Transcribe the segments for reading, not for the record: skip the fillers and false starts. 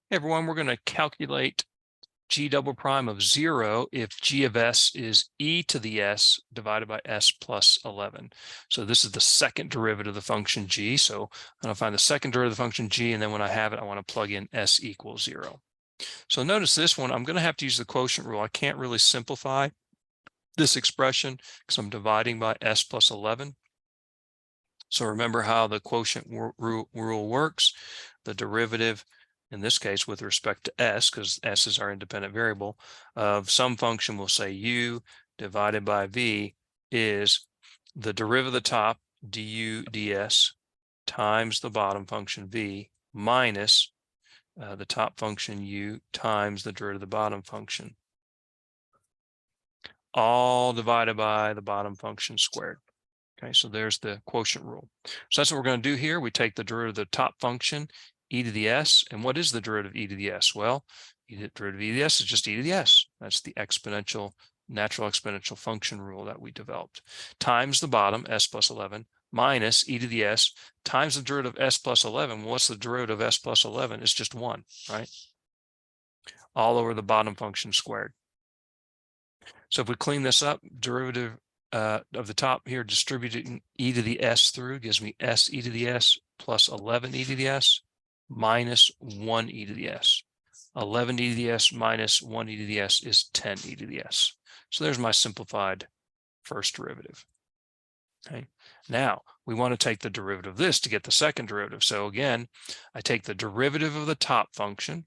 Hey everyone, we're going to calculate g double prime of 0 if g of s is e to the s divided by s plus 11. So this is the second derivative of the function g. So I'm going to find the second derivative of the function g, and then when I have it, I want to plug in s equals 0. So notice this one, I'm going to have to use the quotient rule. I can't really simplify this expression because I'm dividing by s plus 11. So remember how the quotient rule works. The derivative, in this case with respect to s, because s is our independent variable, of some function, we'll say u divided by v is the derivative of the top, du ds, times the bottom function v minus the top function u times the derivative of the bottom function, all divided by the bottom function squared. Okay, so there's the quotient rule. So that's what we're going to do here. We take the derivative of the top function, e to the s. And what is the derivative of e to the s? Well, the derivative of e to the s is just e to the s. That's the exponential, natural exponential function rule that we developed. Times the bottom, s plus 11, minus e to the s, times the derivative of s plus 11. Well, what's the derivative of s plus 11? It's just 1, right? All over the bottom function squared. So if we clean this up, derivative of the top here, distributing e to the s through gives me s e to the s plus 11 e to the s minus 1 e to the s. 11 e to the s minus 1 e to the s is 10 e to the s. So there's my simplified first derivative. Okay. Now we want to take the derivative of this to get the second derivative. So again, I take the derivative of the top function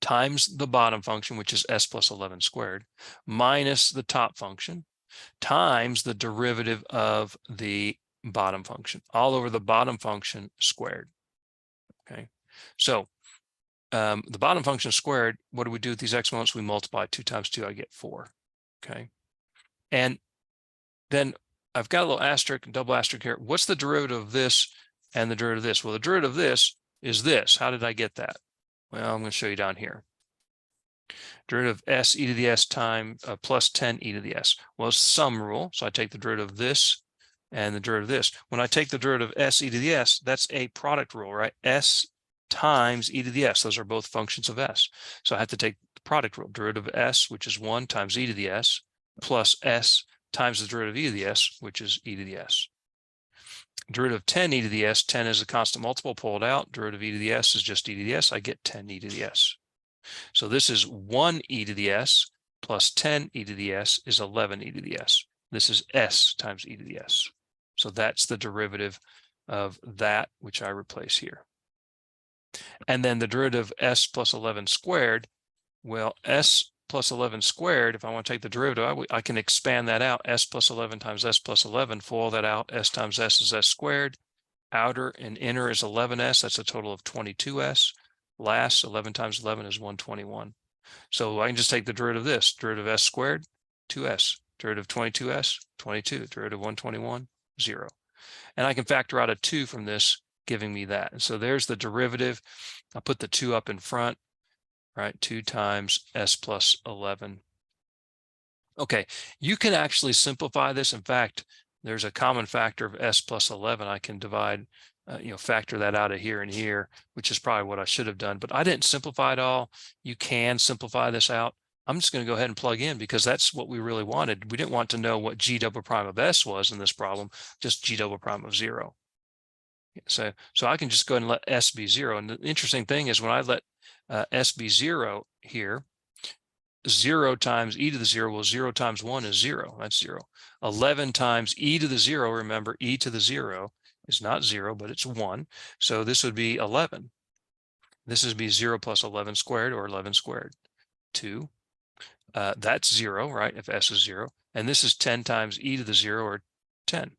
times the bottom function, which is s plus 11 squared, minus the top function times the derivative of the bottom function, all over the bottom function squared. Okay, so the bottom function squared, what do we do with these exponents? We multiply 2 times 2, I get 4. Okay, and then I've got a little asterisk and double asterisk here. What's the derivative of this and the derivative of this? Well, the derivative of this is this. How did I get that? Well, I'm going to show you down here. Derivative of s e to the s times plus 10 e to the s. Well, it's sum rule. So I take the derivative of this and the derivative of this. When I take the derivative of s e to the s, that's a product rule, right? S times e to the s. Those are both functions of s. So I have to take the product rule. Derivative of s, which is 1 times e to the s, plus s times the derivative of e to the s, which is e to the s. Derivative of 10 e to the s, 10 is a constant multiple, pulled out. Derivative of e to the s is just e to the s. I get 10 e to the s. So this is 1 e to the s plus 10 e to the s is 11 e to the s. This is s times e to the s. So that's the derivative of that, which I replace here. And then the derivative of s plus 11 squared, well, s plus 11 squared, if I want to take the derivative, I can expand that out. S plus 11 times s plus 11, FOIL that out. S times s is s squared. Outer and inner is 11s. That's a total of 22s. Last, 11 times 11 is 121. So I can just take the derivative of this. Derivative of s squared, 2s. Derivative of 22s, 22. Derivative of 121, 0. And I can factor out a 2 from this, giving me that. And so there's the derivative. I'll put the 2 up in front, right? 2 times s plus 11. Okay, you can actually simplify this. In fact, there's a common factor of s plus 11. I can divide, factor that out of here and here, which is probably what I should have done, but I didn't simplify it all. You can simplify this out. I'm just going to go ahead and plug in because that's what we really wanted. We didn't want to know what g double prime of s was in this problem, just g double prime of 0. So I can just go ahead and let s be 0. And the interesting thing is when I let s be 0 here, 0 times e to the 0, well, 0 times 1 is 0. That's 0. 11 times e to the 0, remember, e to the 0 is not 0, but it's 1. So this would be 11. This would be 0 plus 11 squared, or 11 squared. 2. That's 0, right, if s is 0. And this is 10 times e to the 0, or 10.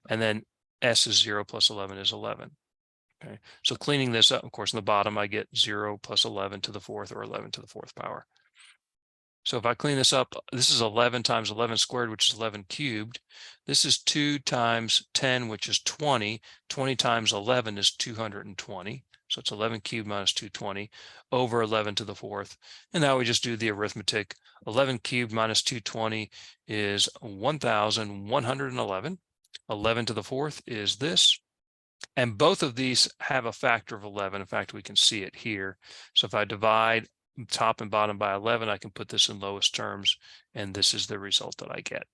And then s is 0 plus 11 is 11. Okay, so cleaning this up, of course, in the bottom, I get 0 plus 11 to the 4th, or 11 to the 4th power. So if I clean this up, this is 11 times 11 squared, which is 11 cubed. This is 2 times 10, which is 20. 20 times 11 is 220. So it's 11 cubed minus 220 over 11 to the 4th. And now we just do the arithmetic. 11 cubed minus 220 is 1,111. 11 to the 4th is this. And both of these have a factor of 11. In fact, we can see it here. So if I divide top and bottom by 11, I can put this in lowest terms, and this is the result that I get.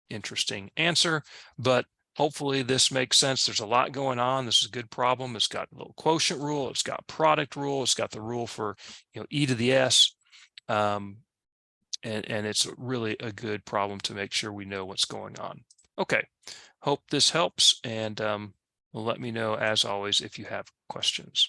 Interesting answer, but hopefully this makes sense. There's a lot going on. This is a good problem. It's got a little quotient rule. It's got product rule. It's got the rule for, e to the s. And it's really a good problem to make sure we know what's going on. Okay, hope this helps, and let me know, as always, if you have questions.